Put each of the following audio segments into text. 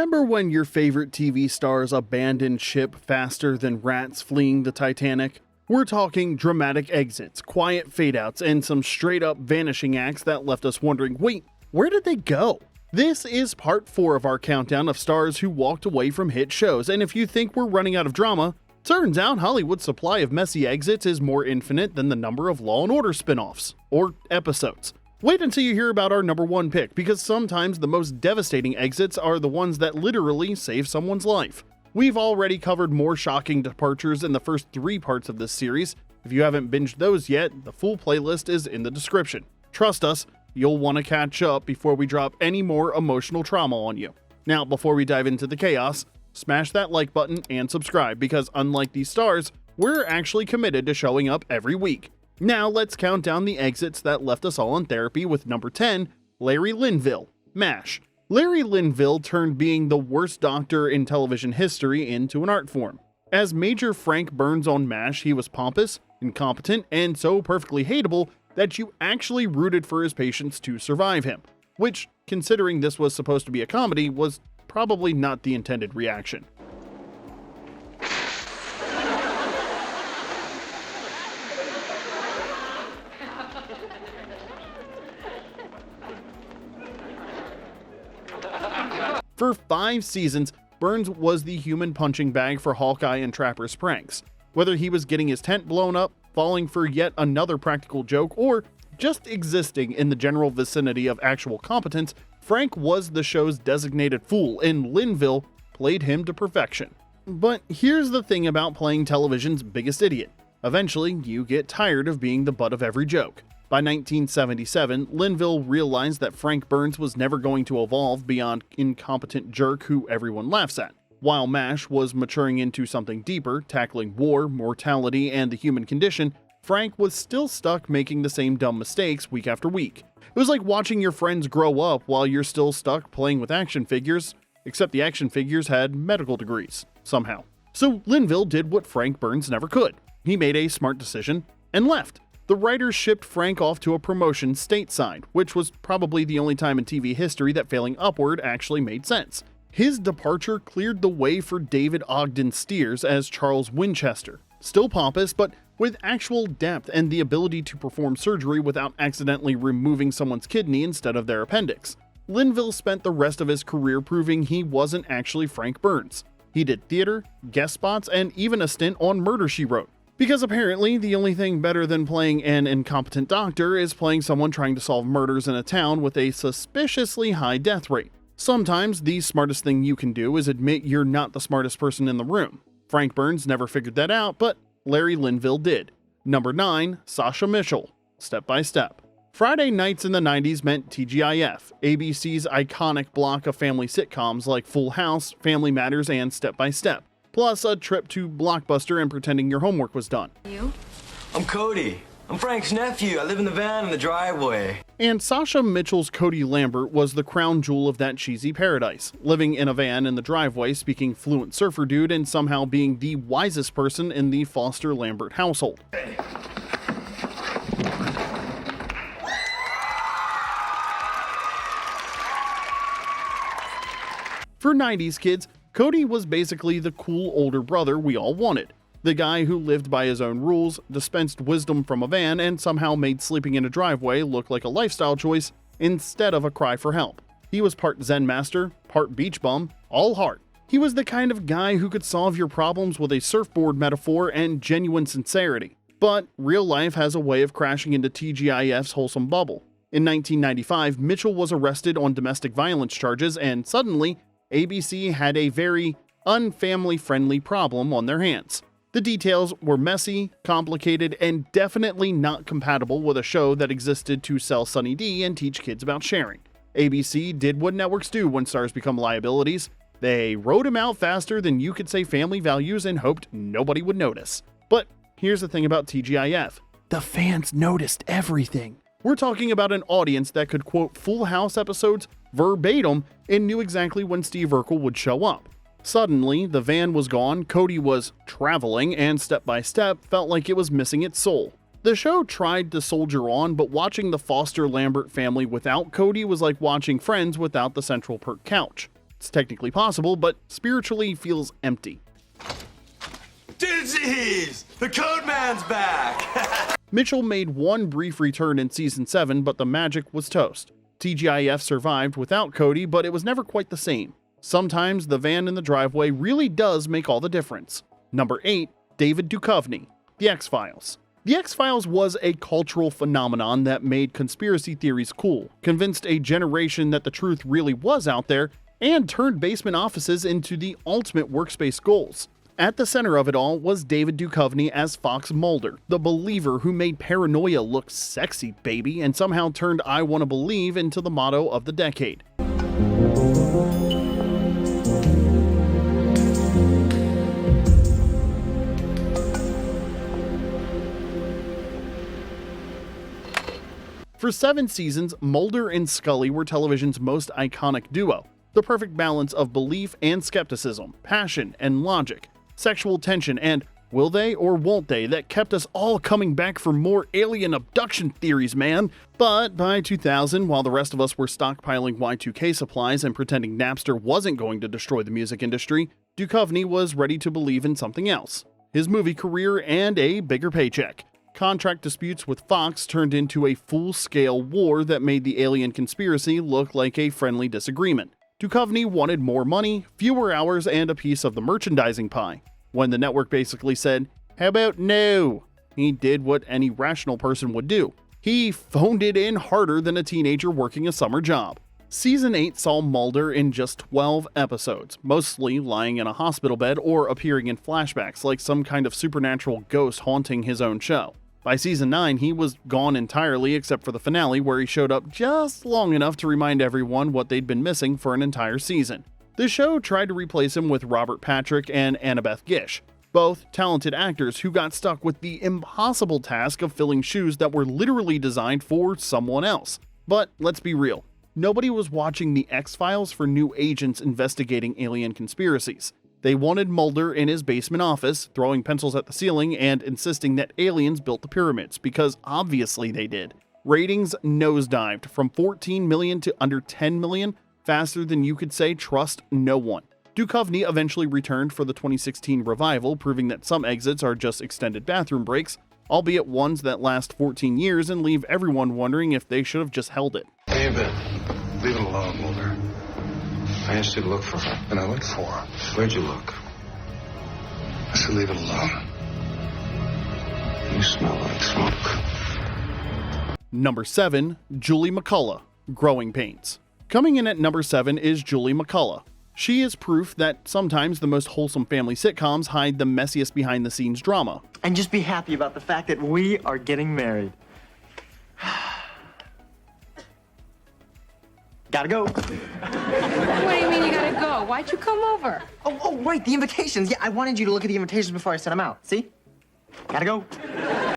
Remember when your favorite TV stars abandoned ship faster than rats fleeing the Titanic? We're talking dramatic exits, quiet fade-outs, and some straight-up vanishing acts that left us wondering, wait, where did they go? This is part 4 of our countdown of stars who walked away from hit shows, and if you think we're running out of drama, turns out Hollywood's supply of messy exits is more infinite than the number of Law & Order spin-offs, or episodes. Wait until you hear about our number 1 pick, because sometimes the most devastating exits are the ones that literally save someone's life. We've already covered more shocking departures in the first 3 parts of this series. If you haven't binged those yet, the full playlist is in the description. Trust us, you'll want to catch up before we drop any more emotional trauma on you. Now, before we dive into the chaos, smash that like button and subscribe, because unlike these stars, we're actually committed to showing up every week. Now let's count down the exits that left us all in therapy with number 10, Larry Linville, MASH. Larry Linville turned being the worst doctor in television history into an art form. As Major Frank Burns on MASH, he was pompous, incompetent, and so perfectly hateable that you actually rooted for his patients to survive him, which, considering this was supposed to be a comedy, was probably not the intended reaction. For 5 seasons, Burns was the human punching bag for Hawkeye and Trapper's pranks. Whether he was getting his tent blown up, falling for yet another practical joke, or just existing in the general vicinity of actual competence, Frank was the show's designated fool, and Linville played him to perfection. But here's the thing about playing television's biggest idiot. Eventually, you get tired of being the butt of every joke. By 1977, Linville realized that Frank Burns was never going to evolve beyond incompetent jerk who everyone laughs at. While MASH was maturing into something deeper, tackling war, mortality, and the human condition, Frank was still stuck making the same dumb mistakes week after week. It was like watching your friends grow up while you're still stuck playing with action figures, except the action figures had medical degrees, somehow. So Linville did what Frank Burns never could. He made a smart decision and left. The writers shipped Frank off to a promotion stateside, which was probably the only time in TV history that failing upward actually made sense. His departure cleared the way for David Ogden Stiers as Charles Winchester. Still pompous, but with actual depth and the ability to perform surgery without accidentally removing someone's kidney instead of their appendix. Linville spent the rest of his career proving he wasn't actually Frank Burns. He did theater, guest spots, and even a stint on Murder, She Wrote. Because apparently, the only thing better than playing an incompetent doctor is playing someone trying to solve murders in a town with a suspiciously high death rate. Sometimes, the smartest thing you can do is admit you're not the smartest person in the room. Frank Burns never figured that out, but Larry Linville did. Number 9, Sasha Mitchell, Step by Step. Friday nights in the 90s meant TGIF, ABC's iconic block of family sitcoms like Full House, Family Matters, and Step by Step. Plus a trip to Blockbuster and pretending your homework was done. You? I'm Cody. I'm Frank's nephew. I live in the van in the driveway. And Sasha Mitchell's Cody Lambert was the crown jewel of that cheesy paradise, living in a van in the driveway, speaking fluent surfer dude, and somehow being the wisest person in the Foster Lambert household. For 90s kids, Cody was basically the cool older brother we all wanted. The guy who lived by his own rules, dispensed wisdom from a van, and somehow made sleeping in a driveway look like a lifestyle choice instead of a cry for help. He was part Zen master, part beach bum, all heart. He was the kind of guy who could solve your problems with a surfboard metaphor and genuine sincerity. But real life has a way of crashing into TGIF's wholesome bubble. In 1995, Mitchell was arrested on domestic violence charges, and suddenly, ABC had a very unfamily-friendly problem on their hands. The details were messy, complicated, and definitely not compatible with a show that existed to sell Sunny D and teach kids about sharing. ABC did what networks do when stars become liabilities. They wrote him out faster than you could say family values and hoped nobody would notice. But here's the thing about TGIF. The fans noticed everything. We're talking about an audience that could quote Full House episodes verbatim and knew exactly when Steve Urkel would show up. Suddenly, the van was gone, Cody was traveling, and Step by Step felt like it was missing its soul. The show tried to soldier on, but watching the Foster Lambert family without Cody was like watching Friends without the Central Perk couch. It's technically possible, but spiritually feels empty. Dizzies! The Code Man's back! Mitchell made one brief return in season 7, but the magic was toast. TGIF survived without Cody, but it was never quite the same. Sometimes the van in the driveway really does make all the difference. Number 8, David Duchovny, The X-Files. The X-Files was a cultural phenomenon that made conspiracy theories cool, convinced a generation that the truth really was out there, and turned basement offices into the ultimate workspace goals. At the center of it all was David Duchovny as Fox Mulder, the believer who made paranoia look sexy, baby, and somehow turned I Wanna Believe into the motto of the decade. For 7 seasons, Mulder and Scully were television's most iconic duo, the perfect balance of belief and skepticism, passion and logic, sexual tension, and will they or won't they that kept us all coming back for more alien abduction theories, man. But by 2000, while the rest of us were stockpiling Y2K supplies and pretending Napster wasn't going to destroy the music industry, Duchovny was ready to believe in something else: his movie career and a bigger paycheck. Contract disputes with Fox turned into a full-scale war that made the alien conspiracy look like a friendly disagreement. Duchovny wanted more money, fewer hours, and a piece of the merchandising pie. When the network basically said, "How about no?" he did what any rational person would do. He phoned it in harder than a teenager working a summer job. Season 8 saw Mulder in just 12 episodes, mostly lying in a hospital bed or appearing in flashbacks like some kind of supernatural ghost haunting his own show. By season 9, he was gone entirely except for the finale, where he showed up just long enough to remind everyone what they'd been missing for an entire season. The show tried to replace him with Robert Patrick and Annabeth Gish, both talented actors who got stuck with the impossible task of filling shoes that were literally designed for someone else. But let's be real, nobody was watching The X-Files for new agents investigating alien conspiracies. They wanted Mulder in his basement office, throwing pencils at the ceiling and insisting that aliens built the pyramids, because obviously they did. Ratings nosedived from 14 million to under 10 million, faster than you could say trust no one. Duchovny eventually returned for the 2016 revival, proving that some exits are just extended bathroom breaks, albeit ones that last 14 years and leave everyone wondering if they should have just held it. Hey, Ben, leave it alone, Mulder. I asked you to look for her, and I went for her. Where'd you look? I said leave it alone. You smell like smoke. Number 7, Julie McCullough, Growing Pains. Coming in at number 7 is Julie McCullough. She is proof that sometimes the most wholesome family sitcoms hide the messiest behind-the-scenes drama. And just be happy about the fact that we are getting married. Gotta go. What do you mean you gotta go? Why'd you come over? Oh, right, the invitations. Yeah, I wanted you to look at the invitations before I sent them out. See? Gotta go.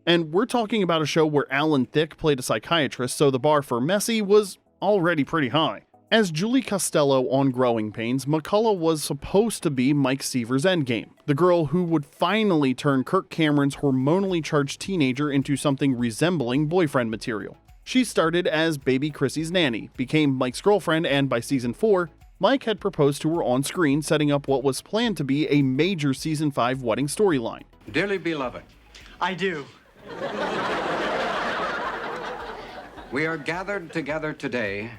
And we're talking about a show where Thicke played a psychiatrist, so the bar for messy was already pretty high. As Julie Costello on Growing Pains, McCullough was supposed to be Mike Seaver's endgame, the girl who would finally turn Kirk Cameron's hormonally charged teenager into something resembling boyfriend material. She started as baby Chrissy's nanny, became Mike's girlfriend, and by season 4, Mike had proposed to her on screen, setting up what was planned to be a major season 5 wedding storyline. Dearly beloved, I do. we are gathered together today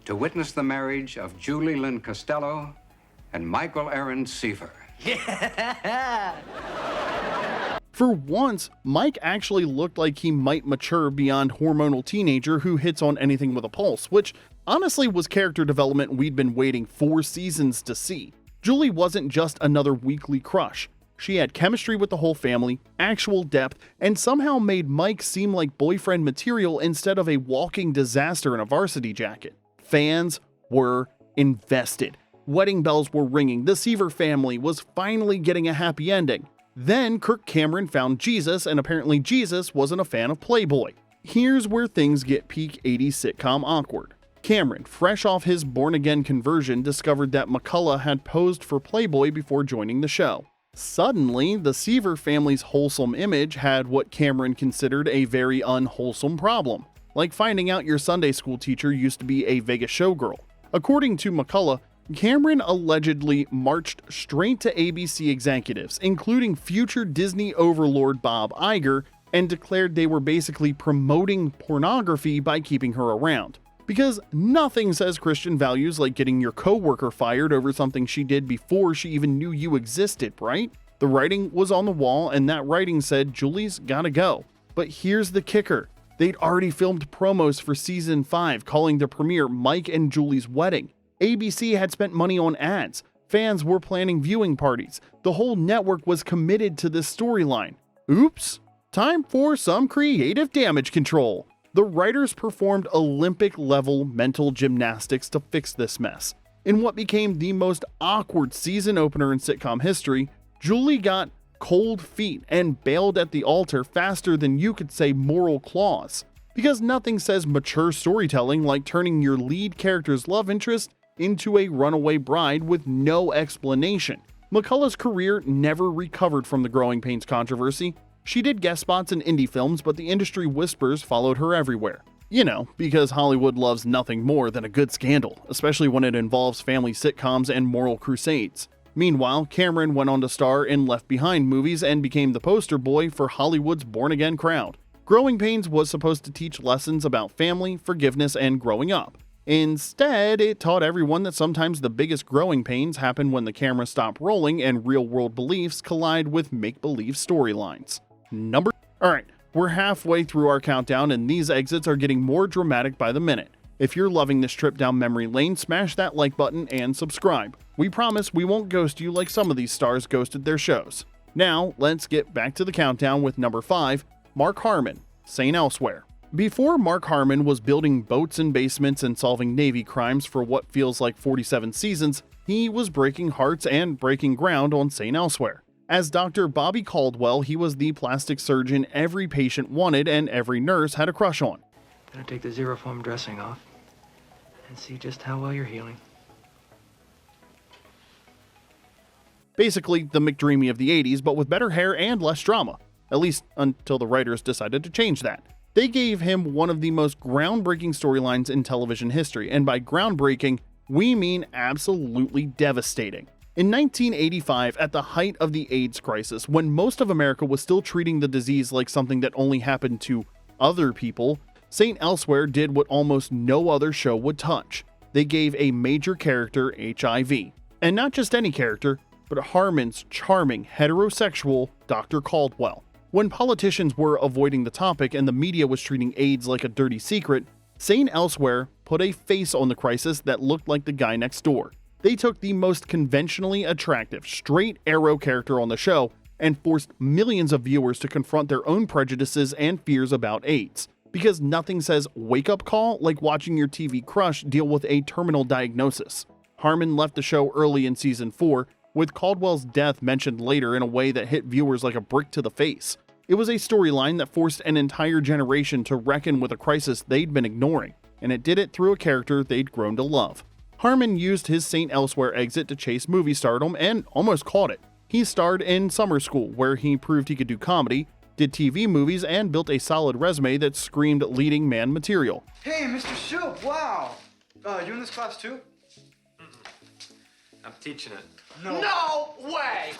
to witness the marriage of Julie Lynn Costello and Michael Aaron Seaver. For once, Mike actually looked like he might mature beyond hormonal teenager who hits on anything with a pulse, which honestly was character development we'd been waiting 4 seasons to see. Julie wasn't just another weekly crush. She had chemistry with the whole family, actual depth, and somehow made Mike seem like boyfriend material instead of a walking disaster in a varsity jacket. Fans were invested. Wedding bells were ringing. The Seaver family was finally getting a happy ending. Then Kirk Cameron found Jesus, and apparently Jesus wasn't a fan of Playboy. Here's where things get peak 80s sitcom awkward. Cameron, fresh off his born-again conversion, discovered that McCullough had posed for Playboy before joining the show. Suddenly, the Seaver family's wholesome image had what Cameron considered a very unwholesome problem, like finding out your Sunday school teacher used to be a Vegas showgirl. According to McCullough, Cameron allegedly marched straight to ABC executives, including future Disney overlord Bob Iger, and declared they were basically promoting pornography by keeping her around. Because nothing says Christian values like getting your coworker fired over something she did before she even knew you existed, right? The writing was on the wall, and that writing said Julie's gotta go. But here's the kicker. They'd already filmed promos for season 5 calling the premiere Mike and Julie's wedding. ABC had spent money on ads. Fans were planning viewing parties. The whole network was committed to this storyline. Oops. Time for some creative damage control. The writers performed Olympic-level mental gymnastics to fix this mess. In what became the most awkward season opener in sitcom history, Julie got cold feet and bailed at the altar faster than you could say moral clause. Because nothing says mature storytelling like turning your lead character's love interest into a runaway bride with no explanation. McCullough's career never recovered from the Growing Pains controversy. She did guest spots in indie films, but the industry whispers followed her everywhere. You know, because Hollywood loves nothing more than a good scandal, especially when it involves family sitcoms and moral crusades. Meanwhile, Cameron went on to star in Left Behind movies and became the poster boy for Hollywood's born-again crowd. Growing Pains was supposed to teach lessons about family, forgiveness, and growing up. Instead, it taught everyone that sometimes the biggest growing pains happen when the camera stops rolling and real-world beliefs collide with make-believe storylines. Alright, we're halfway through our countdown and these exits are getting more dramatic by the minute. If you're loving this trip down memory lane, smash that like button and subscribe. We promise we won't ghost you like some of these stars ghosted their shows. Now, let's get back to the countdown with number 5, Mark Harmon, St. Elsewhere. Before Mark Harmon was building boats in basements and solving Navy crimes for what feels like 47 seasons, he was breaking hearts and breaking ground on St. Elsewhere. As Dr. Bobby Caldwell, he was the plastic surgeon every patient wanted and every nurse had a crush on. Gonna take the Xeroform dressing off and see just how well you're healing. Basically, the McDreamy of the 80s, but with better hair and less drama. At least until the writers decided to change that. They gave him one of the most groundbreaking storylines in television history, and by groundbreaking, we mean absolutely devastating. In 1985, at the height of the AIDS crisis, when most of America was still treating the disease like something that only happened to other people, St. Elsewhere did what almost no other show would touch. They gave a major character HIV. And not just any character, but Harmon's charming, heterosexual Dr. Caldwell. When politicians were avoiding the topic and the media was treating AIDS like a dirty secret, St. Elsewhere put a face on the crisis that looked like the guy next door. They took the most conventionally attractive, straight arrow character on the show and forced millions of viewers to confront their own prejudices and fears about AIDS. Because nothing says wake-up call like watching your TV crush deal with a terminal diagnosis. Harmon left the show early in season 4, with Caldwell's death mentioned later in a way that hit viewers like a brick to the face. It was a storyline that forced an entire generation to reckon with a crisis they'd been ignoring, and it did it through a character they'd grown to love. Harmon used his St. Elsewhere exit to chase movie stardom and almost caught it. He starred in Summer School, where he proved he could do comedy, did TV movies, and built a solid resume that screamed leading man material. Hey, Mr. Shoop, wow! You in this class too? I'm teaching it. No way!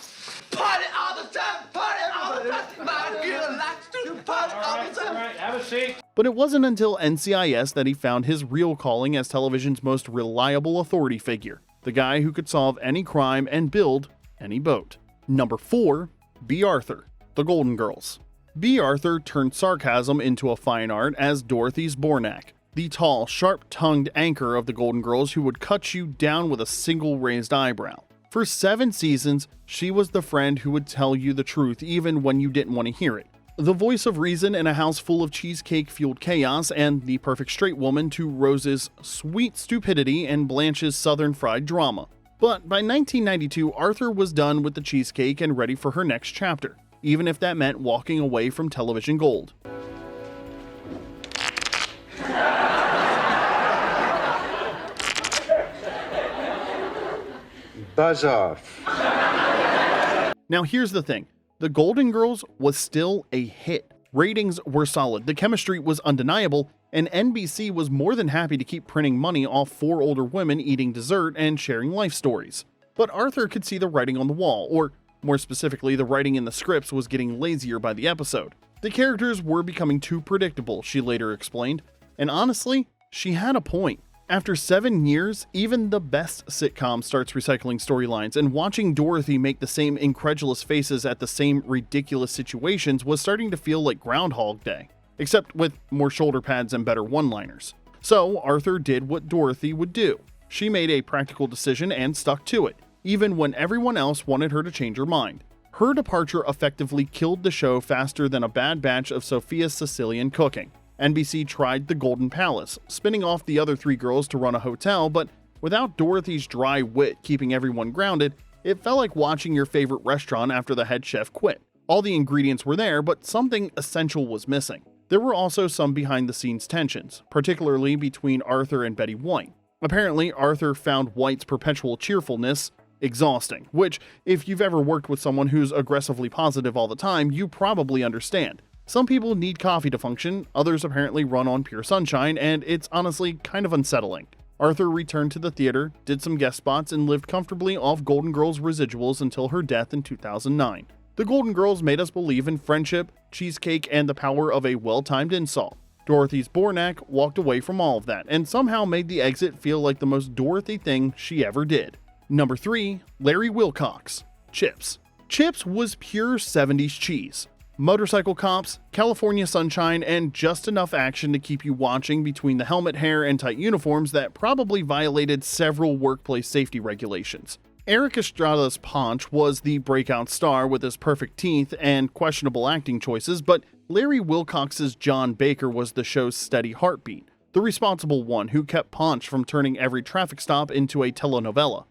Party all the time! Party all the time! My girl likes to party all the time! All right, have a seat. But it wasn't until NCIS that he found his real calling as television's most reliable authority figure, the guy who could solve any crime and build any boat. Number 4, B. Arthur, The Golden Girls. B. Arthur turned sarcasm into a fine art as Dorothy's Bornak, the tall, sharp-tongued anchor of The Golden Girls who would cut you down with a single raised eyebrow. For 7 seasons, she was the friend who would tell you the truth even when you didn't want to hear it. The voice of reason in a house full of cheesecake-fueled chaos, and the perfect straight woman to Rose's sweet stupidity and Blanche's southern fried drama. But by 1992, Arthur was done with the cheesecake and ready for her next chapter, even if that meant walking away from television gold. Buzz off. Now here's the thing. The Golden Girls was still a hit. Ratings were solid, the chemistry was undeniable, and NBC was more than happy to keep printing money off 4 older women eating dessert and sharing life stories. But Arthur could see the writing on the wall, or more specifically, the writing in the scripts was getting lazier by the episode. The characters were becoming too predictable, she later explained, and honestly, she had a point. After 7 years, even the best sitcom starts recycling storylines, and watching Dorothy make the same incredulous faces at the same ridiculous situations was starting to feel like Groundhog Day, except with more shoulder pads and better one-liners. So Arthur did what Dorothy would do. She made a practical decision and stuck to it, even when everyone else wanted her to change her mind. Her departure effectively killed the show faster than a bad batch of Sophia's Sicilian cooking. NBC tried the Golden Palace, spinning off the other 3 girls to run a hotel, but without Dorothy's dry wit keeping everyone grounded, it felt like watching your favorite restaurant after the head chef quit. All the ingredients were there, but something essential was missing. There were also some behind-the-scenes tensions, particularly between Arthur and Betty White. Apparently, Arthur found White's perpetual cheerfulness exhausting, which, if you've ever worked with someone who's aggressively positive all the time, you probably understand. Some people need coffee to function, others apparently run on pure sunshine, and it's honestly kind of unsettling. Arthur returned to the theater, did some guest spots, and lived comfortably off Golden Girls residuals until her death in 2009. The Golden Girls made us believe in friendship, cheesecake, and the power of a well-timed insult. Dorothy's Bornak walked away from all of that, and somehow made the exit feel like the most Dorothy thing she ever did. Number 3, Larry Wilcox. Chips. Chips was pure 70s cheese. Motorcycle cops, California sunshine, and just enough action to keep you watching between the helmet hair and tight uniforms that probably violated several workplace safety regulations. Erik Estrada's Ponch was the breakout star with his perfect teeth and questionable acting choices, but Larry Wilcox's John Baker was the show's steady heartbeat, the responsible one who kept Ponch from turning every traffic stop into a telenovela.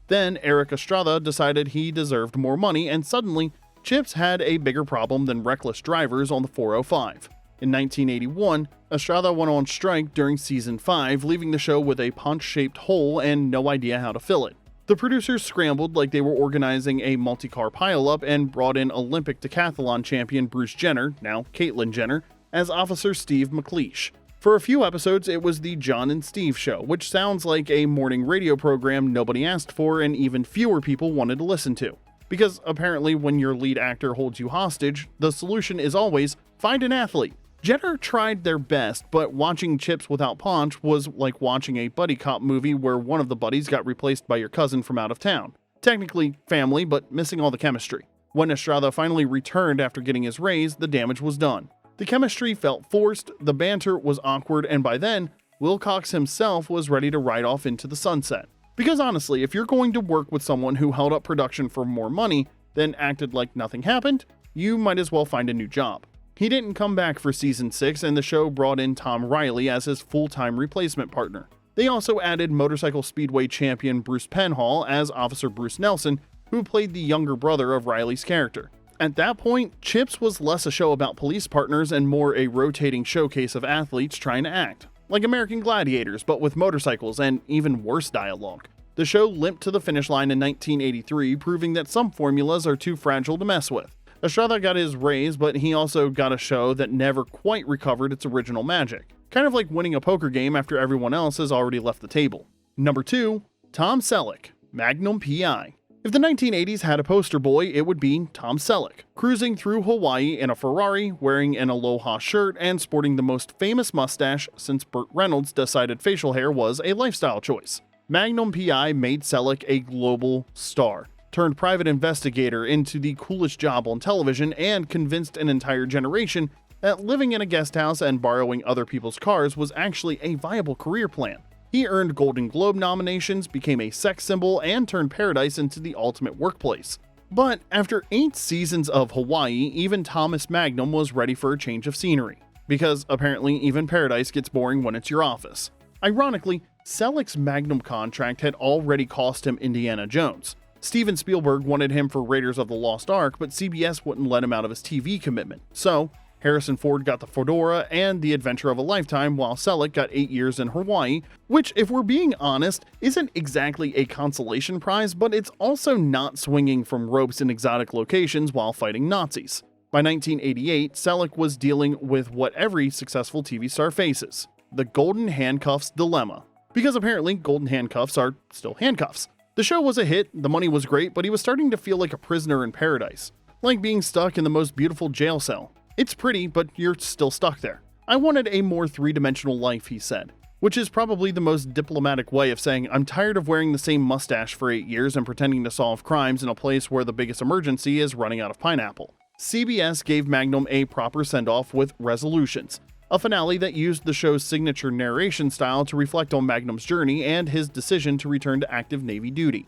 Then Erik Estrada decided he deserved more money, and suddenly, Chips had a bigger problem than reckless drivers on the 405. In 1981, Estrada went on strike during season 5, leaving the show with a punch-shaped hole and no idea how to fill it. The producers scrambled like they were organizing a multi-car pileup and brought in Olympic decathlon champion Bruce Jenner, now Caitlyn Jenner, as Officer Steve McLeish. For a few episodes, it was the John and Steve Show, which sounds like a morning radio program nobody asked for and even fewer people wanted to listen to. Because apparently when your lead actor holds you hostage, the solution is always find an athlete. Jenner tried their best, but watching Chips without Ponch was like watching a buddy cop movie where one of the buddies got replaced by your cousin from out of town. Technically family, but missing all the chemistry. When Estrada finally returned after getting his raise, the damage was done. The chemistry felt forced, the banter was awkward, and by then, Wilcox himself was ready to ride off into the sunset. Because honestly, if you're going to work with someone who held up production for more money, then acted like nothing happened, you might as well find a new job. He didn't come back for season 6, and the show brought in Tom Riley as his full-time replacement partner. They also added motorcycle speedway champion Bruce Penhall as Officer Bruce Nelson, who played the younger brother of Riley's character. At that point, Chips was less a show about police partners and more a rotating showcase of athletes trying to act. Like American Gladiators, but with motorcycles and even worse dialogue. The show limped to the finish line in 1983, proving that some formulas are too fragile to mess with. Estrada got his raise, but he also got a show that never quite recovered its original magic. Kind of like winning a poker game after everyone else has already left the table. Number 2, Tom Selleck, Magnum P.I. If the 1980s had a poster boy, it would be Tom Selleck, cruising through Hawaii in a Ferrari, wearing an Aloha shirt, and sporting the most famous mustache since Burt Reynolds decided facial hair was a lifestyle choice. Magnum P.I. made Selleck a global star, turned private investigator into the coolest job on television, and convinced an entire generation that living in a guest house and borrowing other people's cars was actually a viable career plan. He earned Golden Globe nominations, became a sex symbol, and turned Paradise into the ultimate workplace. But after 8 seasons of Hawaii, even Thomas Magnum was ready for a change of scenery. Because apparently even Paradise gets boring when it's your office. Ironically, Selleck's Magnum contract had already cost him Indiana Jones. Steven Spielberg wanted him for Raiders of the Lost Ark, but CBS wouldn't let him out of his TV commitment. So, Harrison Ford got the fedora and the adventure of a lifetime, while Selleck got 8 years in Hawaii, which, if we're being honest, isn't exactly a consolation prize, but it's also not swinging from ropes in exotic locations while fighting Nazis. By 1988, Selleck was dealing with what every successful TV star faces: the golden handcuffs dilemma. Because apparently, golden handcuffs are still handcuffs. The show was a hit, the money was great, but he was starting to feel like a prisoner in paradise. Like being stuck in the most beautiful jail cell. It's pretty, but you're still stuck there. I wanted a more three-dimensional life, he said. Which is probably the most diplomatic way of saying, I'm tired of wearing the same mustache for 8 years and pretending to solve crimes in a place where the biggest emergency is running out of pineapple. CBS gave Magnum a proper send-off with Resolutions, a finale that used the show's signature narration style to reflect on Magnum's journey and his decision to return to active Navy duty.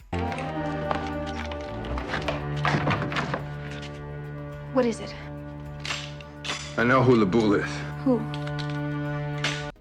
What is it? I know who the bull is. Who?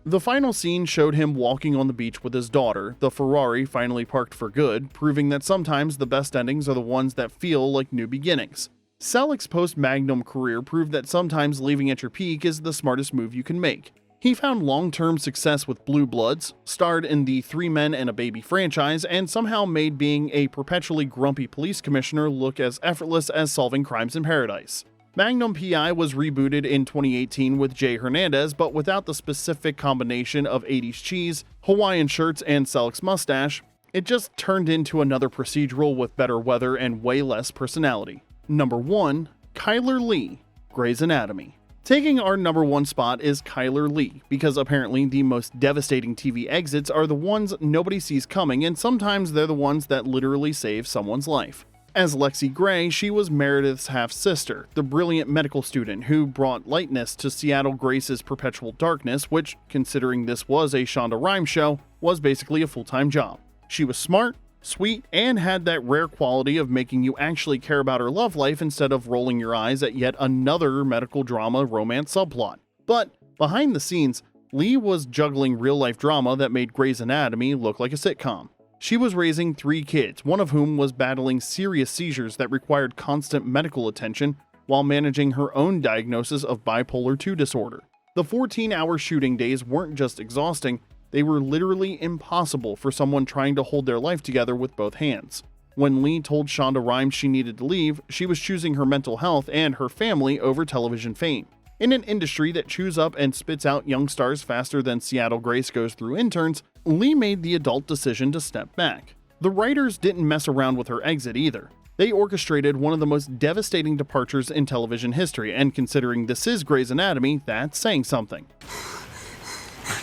The final scene showed him walking on the beach with his daughter, the Ferrari finally parked for good, proving that sometimes the best endings are the ones that feel like new beginnings. Selleck's post-Magnum career proved that sometimes leaving at your peak is the smartest move you can make. He found long-term success with Blue Bloods, starred in the Three Men and a Baby franchise, and somehow made being a perpetually grumpy police commissioner look as effortless as solving crimes in paradise. Magnum P.I. was rebooted in 2018 with Jay Hernandez, but without the specific combination of 80s cheese, Hawaiian shirts, and Selleck's mustache, it just turned into another procedural with better weather and way less personality. Number 1, Chyler Lee, Grey's Anatomy. Taking our number 1 spot is Chyler Lee, because apparently the most devastating TV exits are the ones nobody sees coming, and sometimes they're the ones that literally save someone's life. As Lexi Gray, she was Meredith's half-sister, the brilliant medical student who brought lightness to Seattle Grace's perpetual darkness, which, considering this was a Shonda Rhimes show, was basically a full-time job. She was smart, sweet, and had that rare quality of making you actually care about her love life instead of rolling your eyes at yet another medical drama romance subplot. But behind the scenes, Lee was juggling real-life drama that made Grey's Anatomy look like a sitcom. She was raising 3 kids, one of whom was battling serious seizures that required constant medical attention while managing her own diagnosis of bipolar II disorder. The 14-hour shooting days weren't just exhausting, they were literally impossible for someone trying to hold their life together with both hands. When Lee told Shonda Rhimes she needed to leave, she was choosing her mental health and her family over television fame. In an industry that chews up and spits out young stars faster than Seattle Grace goes through interns, Lee made the adult decision to step back. The writers didn't mess around with her exit either. They orchestrated one of the most devastating departures in television history, and considering this is Grey's Anatomy, that's saying something.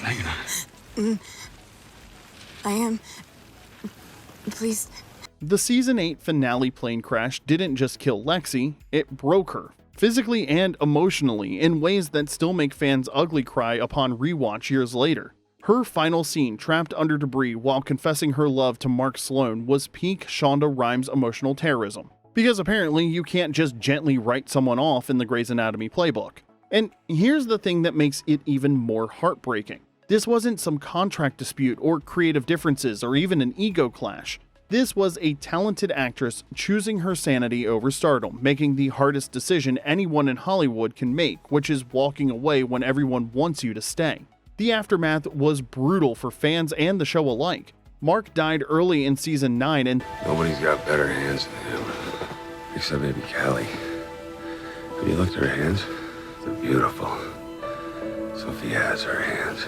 No, you're not. I am. Please. The season 8 finale plane crash didn't just kill Lexi, it broke her, physically and emotionally, in ways that still make fans ugly cry upon rewatch years later. Her final scene, trapped under debris while confessing her love to Mark Sloan, was peak Shonda Rhimes emotional terrorism. Because apparently you can't just gently write someone off in the Grey's Anatomy playbook. And here's the thing that makes it even more heartbreaking. This wasn't some contract dispute or creative differences or even an ego clash. This was a talented actress choosing her sanity over stardom, making the hardest decision anyone in Hollywood can make, which is walking away when everyone wants you to stay. The aftermath was brutal for fans and the show alike. Mark died early in season 9 and Nobody's got better hands than him, except maybe Callie. Have you looked at her hands? They're beautiful. Sophie has her hands.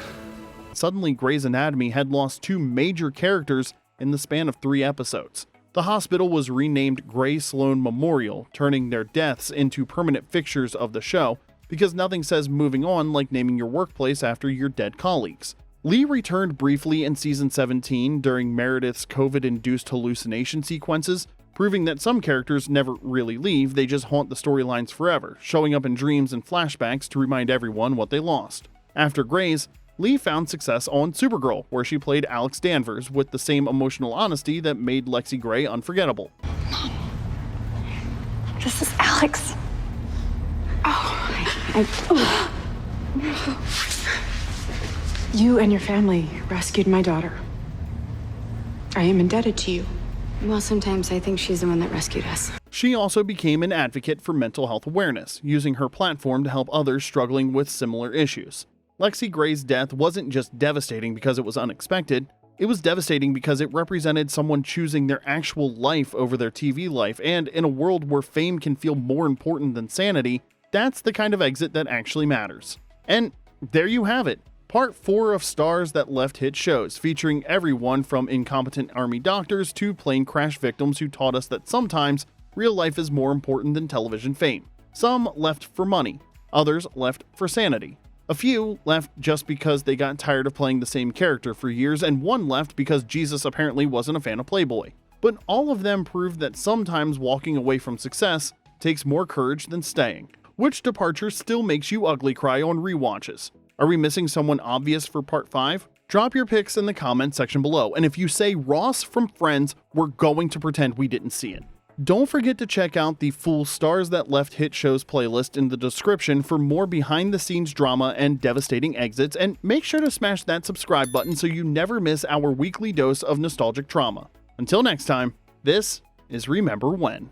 suddenly Grey's Anatomy had lost 2 major characters in the span of 3 episodes. The hospital was renamed Grey Sloan Memorial, turning their deaths into permanent fixtures of the show, because nothing says moving on like naming your workplace after your dead colleagues. Lee returned briefly in season 17 during Meredith's COVID-induced hallucination sequences, proving that some characters never really leave, they just haunt the storylines forever, showing up in dreams and flashbacks to remind everyone what they lost. After Grey's, Lee found success on Supergirl, where she played Alex Danvers with the same emotional honesty that made Lexi Gray unforgettable. This is Alex. You and your family rescued my daughter. I am indebted to you. Well, sometimes I think she's the one that rescued us. She also became an advocate for mental health awareness, using her platform to help others struggling with similar issues. Lexi Gray's death wasn't just devastating because it was unexpected, it was devastating because it represented someone choosing their actual life over their TV life, and in a world where fame can feel more important than sanity, that's the kind of exit that actually matters. And there you have it. Part 4 of Stars That Left hit shows, featuring everyone from incompetent army doctors to plane crash victims who taught us that sometimes real life is more important than television fame. Some left for money, others left for sanity. A few left just because they got tired of playing the same character for years, and one left because Jesus apparently wasn't a fan of Playboy. But all of them proved that sometimes walking away from success takes more courage than staying. Which departure still makes you ugly cry on rewatches? Are we missing someone obvious for part 5? Drop your picks in the comment section below, and if you say Ross from Friends, we're going to pretend we didn't see it. Don't forget to check out the full Stars That Left hit shows playlist in the description for more behind the scenes drama and devastating exits, and make sure to smash that subscribe button so you never miss our weekly dose of nostalgic trauma. Until next time, this is Remember When.